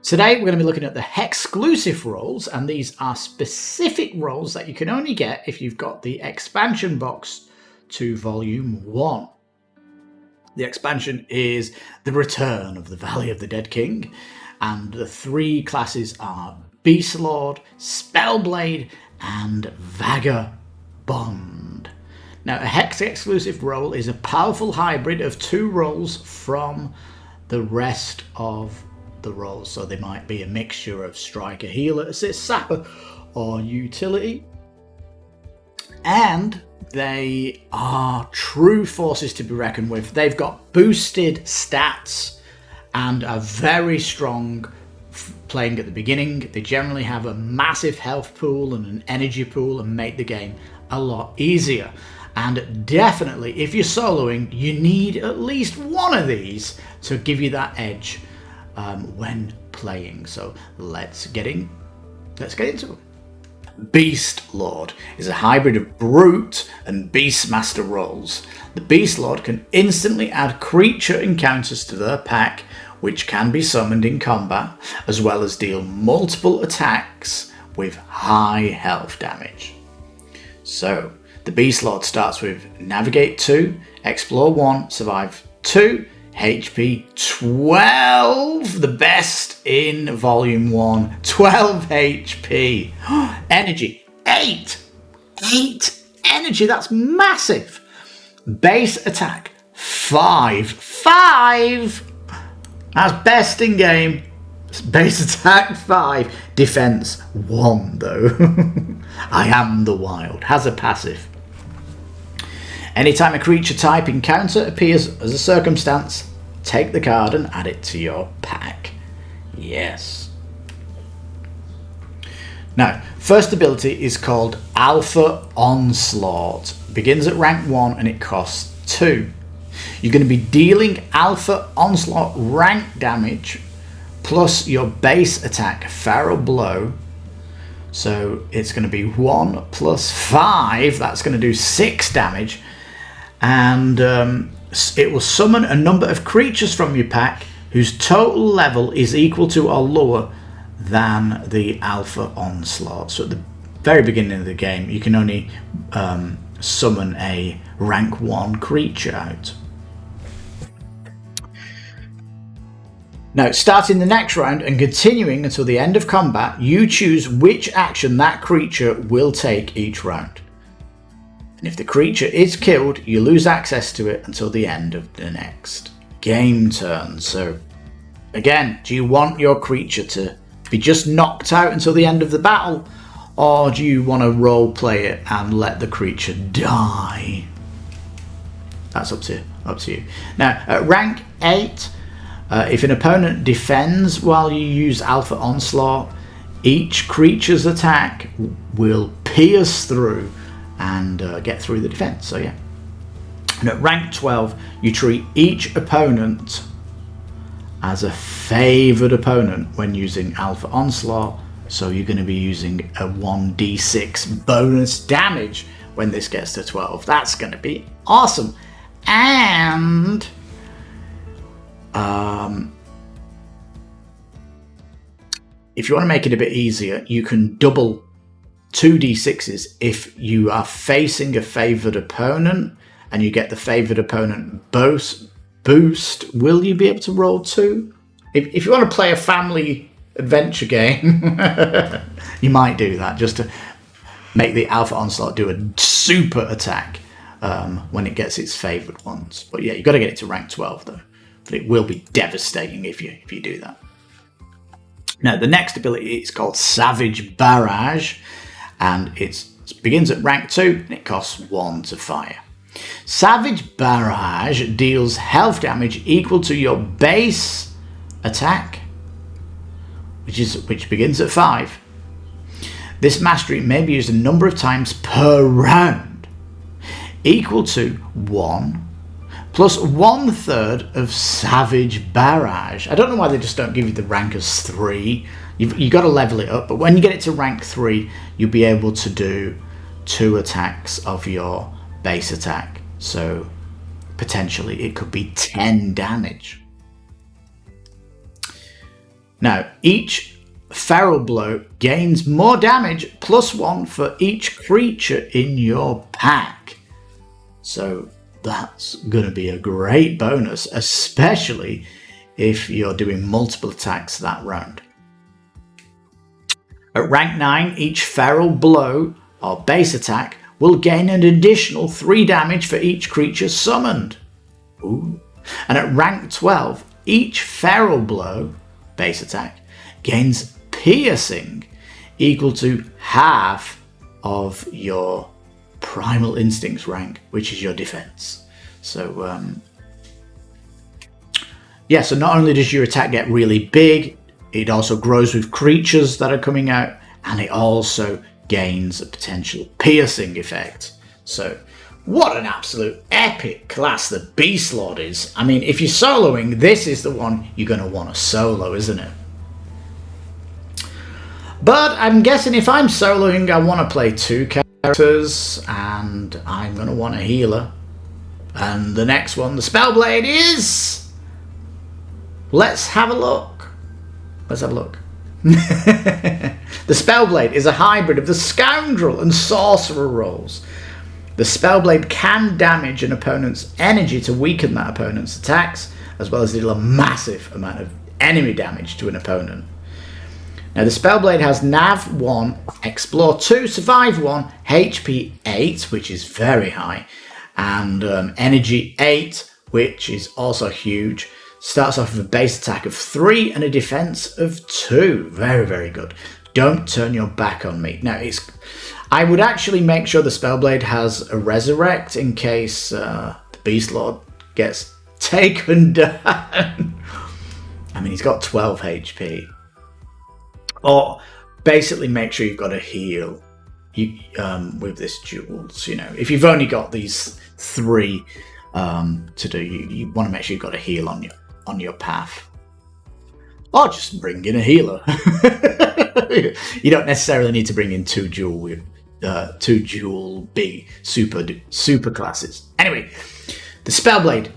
Today we're going to be looking at the HEXclusive roles, and these are specific roles that you can only get if you've got the expansion box to Volume 1. The expansion is The Return of the Valley of the Dead King, and the three classes are Beastlord, Spellblade, and Vagabond. Now, a Hex exclusive role is a powerful hybrid of two roles from the rest of the roles. So they might be a mixture of striker, healer, assist, sapper, or utility. And they are true forces to be reckoned with. They've got boosted stats and are very strong playing at the beginning. They generally have a massive health pool and an energy pool and make the game a lot easier. And definitely, if you're soloing, you need at least one of these to give you that edge when playing. So let's get into it. Beastlord is a hybrid of Brute and Beastmaster roles. The Beastlord can instantly add creature encounters to their pack, which can be summoned in combat, as well as deal multiple attacks with high health damage. So the Beastlord starts with Navigate 2, Explore 1, Survive 2, HP 12, the best in Volume 1, 12 HP. Energy 8 energy, that's massive. Base attack 5, that's best in game. Base attack 5, defense 1 though. I am the wild, has a passive. Anytime a creature type encounter appears as a circumstance, take the card and add it to your pack. Yes. Now, first ability is called Alpha Onslaught. Begins at rank 1 and it costs 2. You're going to be dealing Alpha Onslaught rank damage plus your base attack Feral Blow. So it's going to be 1 plus 5, that's going to do 6 damage. And it will summon a number of creatures from your pack whose total level is equal to or lower than the Alpha Onslaught. So at the very beginning of the game, you can only summon a rank 1 creature out. Now, starting the next round and continuing until the end of combat, you choose which action that creature will take each round. And if the creature is killed, you lose access to it until the end of the next game turn. So, again, do you want your creature to be just knocked out until the end of the battle? Or do you want to role play it and let the creature die? That's up to you. Now, at rank 8, if an opponent defends while you use Alpha Onslaught, each creature's attack will pierce through and get through the defense. So yeah. And at rank 12, you treat each opponent as a favored opponent when using Alpha Onslaught. So you're going to be using a 1d6 bonus damage when this gets to 12. That's going to be awesome. And if you want to make it a bit easier, you can double 2d6s if you are facing a favoured opponent and you get the favoured opponent boost. Will you be able to roll 2? If you want to play a family adventure game, you might do that just to make the Alpha Onslaught do a super attack when it gets its favoured ones. But yeah, you've got to get it to rank 12 though. But it will be devastating if you do that. Now, the next ability is called Savage Barrage, and it begins at rank 2 and it costs 1 to fire. Savage Barrage deals health damage equal to your base attack, which begins at 5. This mastery may be used a number of times per round, equal to 1 plus 1/3 of Savage Barrage. I don't know why they just don't give you the rank as 3. You've got to level it up, but when you get it to rank 3, you'll be able to do 2 attacks of your base attack. So potentially it could be 10 damage. Now, each feral blow gains more damage, +1 for each creature in your pack. So that's going to be a great bonus, especially if you're doing multiple attacks that round. At rank 9, each feral blow or base attack will gain an additional 3 damage for each creature summoned. Ooh. And at rank 12, each feral blow base attack gains piercing equal to half of your primal instincts rank, which is your defense. So so not only does your attack get really big, it also grows with creatures that are coming out, and it also gains a potential piercing effect. So what an absolute epic class the Beast Lord is. I mean, if you're soloing, this is the one you're going to want to solo, isn't it? But I'm guessing if I'm soloing, I want to play 2 characters, and I'm going to want a healer. And the next one, the Spellblade, is... Let's have a look. The Spellblade is a hybrid of the Scoundrel and Sorcerer roles. The Spellblade can damage an opponent's energy to weaken that opponent's attacks, as well as deal a massive amount of enemy damage to an opponent. Now, the Spellblade has Nav 1, Explore 2, Survive 1, HP 8, which is very high, and Energy 8, which is also huge. Starts off with a base attack of 3 and a defense of 2. Very, very good. Don't turn your back on me. Now, I would actually make sure the Spellblade has a Resurrect in case the Beast Lord gets taken down. I mean, he's got 12 HP. Or basically make sure you've got a heal with this jewels. You know, if you've only got these 3 to do, you want to make sure you've got a heal on your path. Or just bring in a healer. You don't necessarily need to bring in 2 jewel big super classes. Anyway, the Spellblade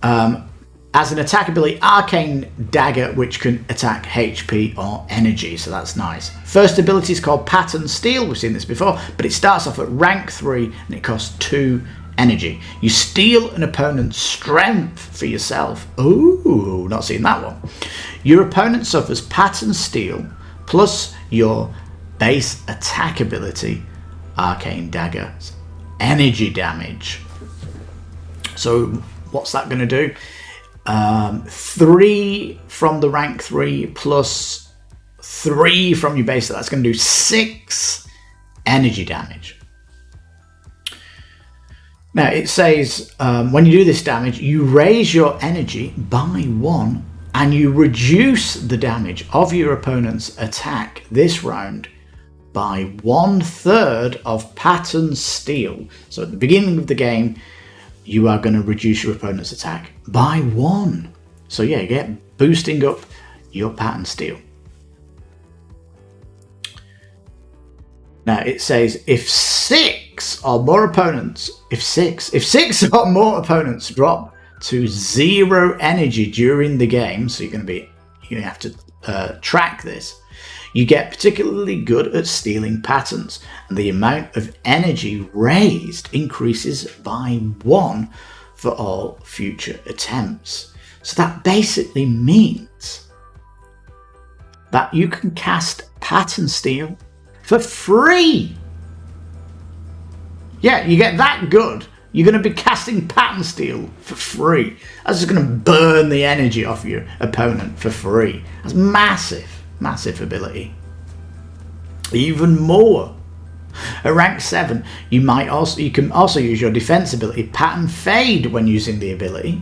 has an attack ability, Arcane Dagger, which can attack HP or energy, so that's nice. First ability is called Pattern Steel. We've seen this before, but it starts off at rank 3 and it costs 2 energy. You steal an opponent's strength for yourself. Ooh, not seen that one. Your opponent suffers Pattern Steel plus your base attack ability, Arcane Dagger, energy damage. So what's that going to do? 3 from the rank 3 plus 3 from your base. That's going to do 6 energy damage. Now it says when you do this damage, you raise your energy by 1 and you reduce the damage of your opponent's attack this round by 1/3 of Pattern Steel. So at the beginning of the game, you are going to reduce your opponent's attack by 1. So yeah, you get boosting up your Pattern Steel. Now it says if 6 or more opponents drop to 0 energy during the game, so you're going to have to track this. You get particularly good at stealing patterns, and the amount of energy raised increases by 1 for all future attempts. So that basically means that you can cast Pattern Steal for free. Yeah, you get that good, you're going to be casting Pattern Steal for free. That's just going to burn the energy off your opponent for free. That's massive. Massive ability. Even more. At rank 7, you can also use your defense ability Pattern Fade when using the ability.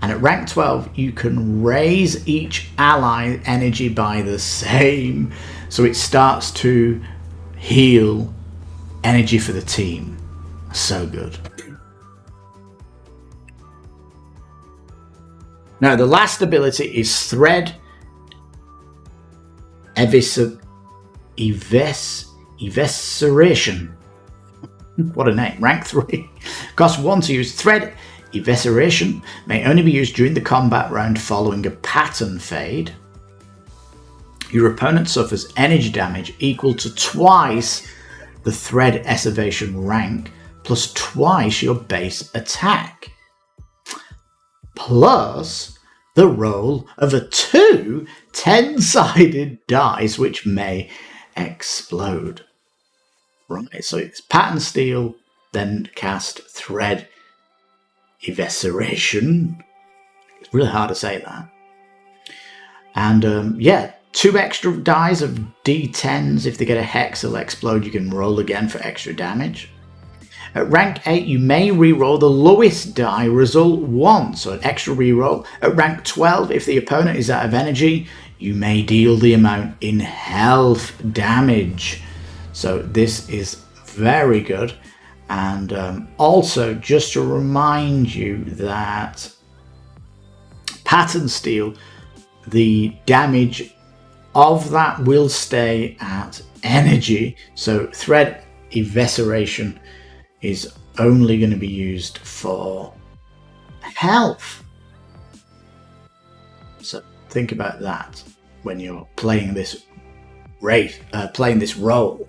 And at rank 12, you can raise each ally energy by the same. So it starts to heal energy for the team. So good. Now the last ability is Thread Evisceration. What a name. Rank 3. Costs 1 to use. Thread Evisceration may only be used during the combat round following a pattern fade. Your opponent suffers energy damage equal to twice the thread essivation rank plus twice your base attack, plus the roll of a 2 10-sided dice which may explode. Right, so it's pattern steel, then cast thread evisceration. It's really hard to say that. And 2 extra dies of D10s. If they get a hex, they'll explode. You can roll again for extra damage. At rank 8, you may reroll the lowest die result once, so an extra reroll. At rank 12, if the opponent is out of energy, you may deal the amount in health damage. So this is very good. And also, just to remind you that pattern steel, the damage of that will stay at energy. So thread evisceration is only going to be used for health. So think about that when you're playing this role.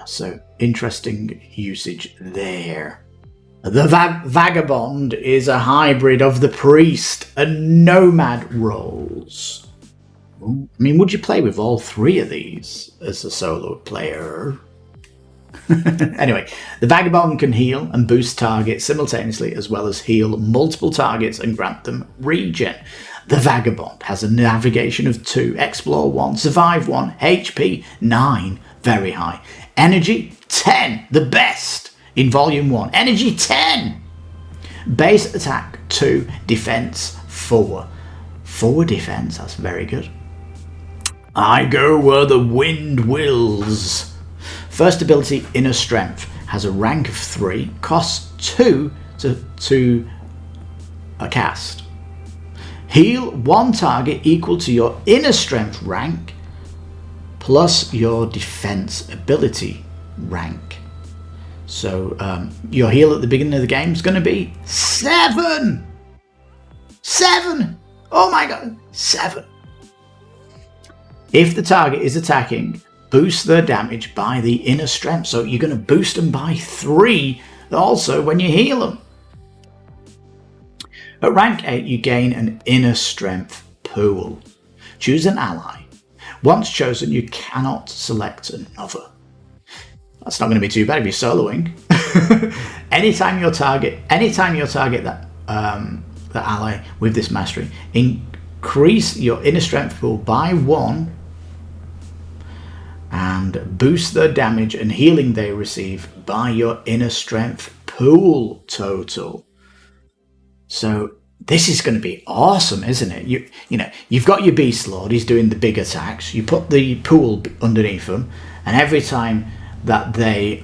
So interesting usage there. The Vagabond is a hybrid of the Priest and Nomad roles. I mean, would you play with all 3 of these as a solo player? Anyway, the Vagabond can heal and boost targets simultaneously, as well as heal multiple targets and grant them regen. The Vagabond has a navigation of 2, explore 1, survive 1, HP 9, very high. Energy 10, the best in volume 1. Energy 10. Base attack 2, defense 4. 4 defense, that's very good. I go where the wind wills. First ability, Inner Strength, has a rank of 3, costs 2 to cast. Heal 1 target equal to your Inner Strength rank plus your defense ability rank. So your heal at the beginning of the game is going to be 7! 7! Oh my god, 7! If the target is attacking, boost their damage by the Inner Strength. So you're going to boost them by 3 also when you heal them. At rank 8, you gain an Inner Strength pool. Choose an ally. Once chosen, you cannot select another. That's not going to be too bad if you're soloing. Anytime you target that ally with this mastery, increase your Inner Strength pool by 1 and boost their damage and healing they receive by your Inner Strength pool total. So this is going to be awesome, isn't it? You've got your Beast Lord, he's doing the big attacks. You put the pool underneath them, and every time that they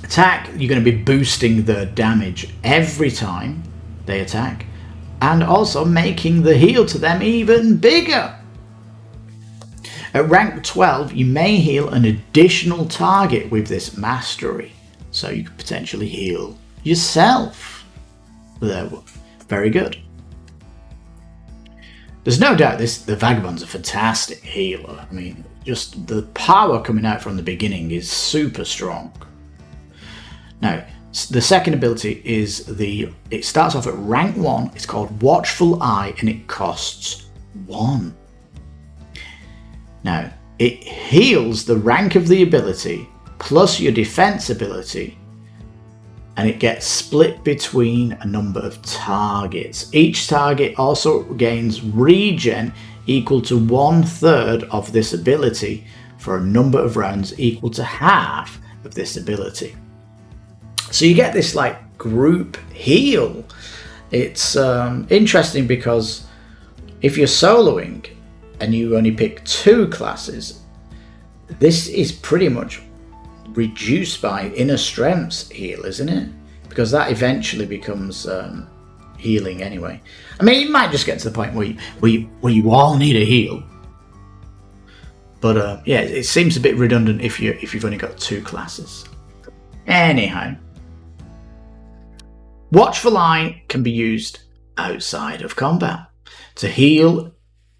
attack, you're going to be boosting the damage every time they attack, and also making the heal to them even bigger. At rank 12, you may heal an additional target with this mastery, so you could potentially heal yourself. There, very good. There's no doubt the Vagabond's a fantastic healer. I mean, just the power coming out from the beginning is super strong. Now, the second ability is it starts off at rank 1. It's called Watchful Eye, and it costs 1. Now, it heals the rank of the ability plus your defense ability, and it gets split between a number of targets. Each target also gains regen equal to 1/3 of this ability for a number of rounds equal to half of this ability. So you get this like group heal. It's interesting because if you're soloing and you only pick 2 classes, this is pretty much reduced by Inner Strength's heal, isn't it? Because that eventually becomes healing anyway. I mean, you might just get to the point where you all need a heal. But it seems a bit redundant if you've only got 2 classes. Anyhow, Watchful Eye can be used outside of combat to heal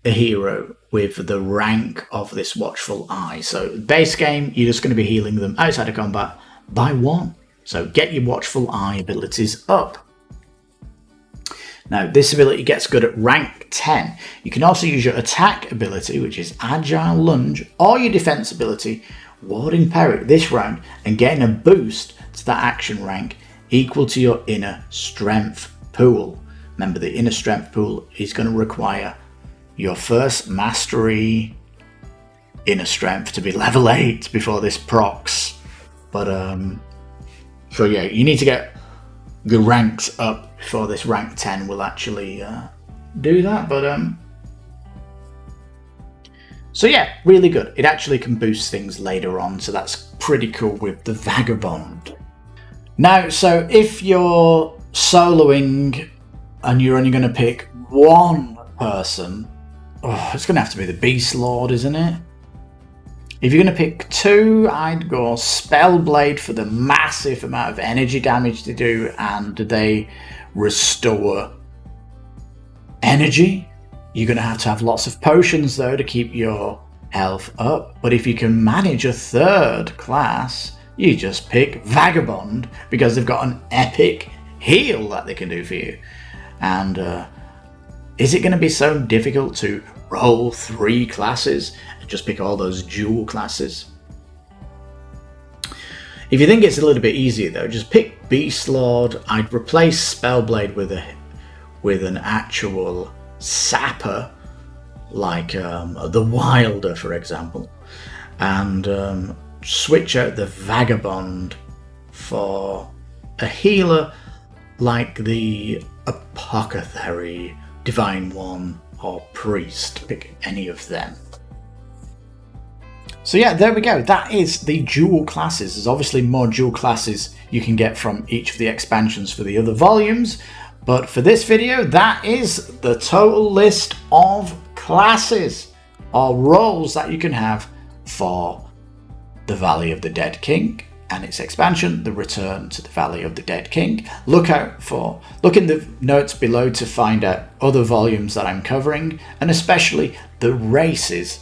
a hero with the rank of this Watchful Eye. So base game, you're just going to be healing them outside of combat by 1. So get your Watchful Eye abilities up. Now this ability gets good at rank 10. You can also use your attack ability, which is Agile Lunge, or your defense ability, Warding Parry, this round, and getting a boost to that action rank equal to your inner strength pool. Remember, the inner strength pool is going to require your first mastery inner strength to be level 8 before this procs. But so yeah, you need to get the ranks up before this rank 10 will actually do that. But so yeah, really good. It actually can boost things later on, so that's pretty cool with the Vagabond. Now, so if you're soloing and you're only going to pick one person, it's going to have to be the Beast Lord, isn't it? If you're going to pick 2, I'd go Spellblade for the massive amount of energy damage they do, and they restore energy. You're going to have lots of potions though to keep your health up. But if you can manage a 3rd class, you just pick Vagabond, because they've got an epic heal that they can do for you. And is it going to be so difficult to roll 3 classes and just pick all those dual classes? If you think it's a little bit easier though, just pick Beast Lord. I'd replace Spellblade with an actual Sapper, like the Wilder, for example, and switch out the Vagabond for a healer like the Apothecary, Divine One, or Priest. Pick any of them. So yeah, there we go. That is the dual classes. There's obviously more dual classes you can get from each of the expansions for the other volumes. But for this video, that is the total list of classes or roles that you can have for the Valley of the Dead King and its expansion, The Return to the Valley of the Dead King. Look in the notes below to find out other volumes that I'm covering, and especially the races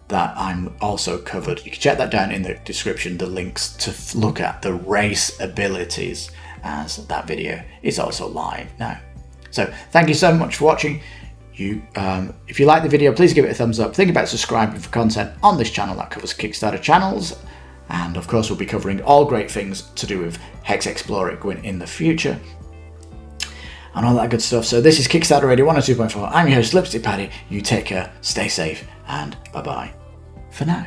that I'm also covered. You can check that down in the description, the links to look at the race abilities, as that video is also live now. So thank you so much for watching. If you like the video, please give it a thumbs up. Think about subscribing for content on this channel that covers Kickstarter channels, and of course we'll be covering all great things to do with HEXplore It going in the future and all that good stuff. So this is Kickstarter Radio 102.4. I'm your host Lipstickpaddy. You take care, stay safe, and bye bye for now.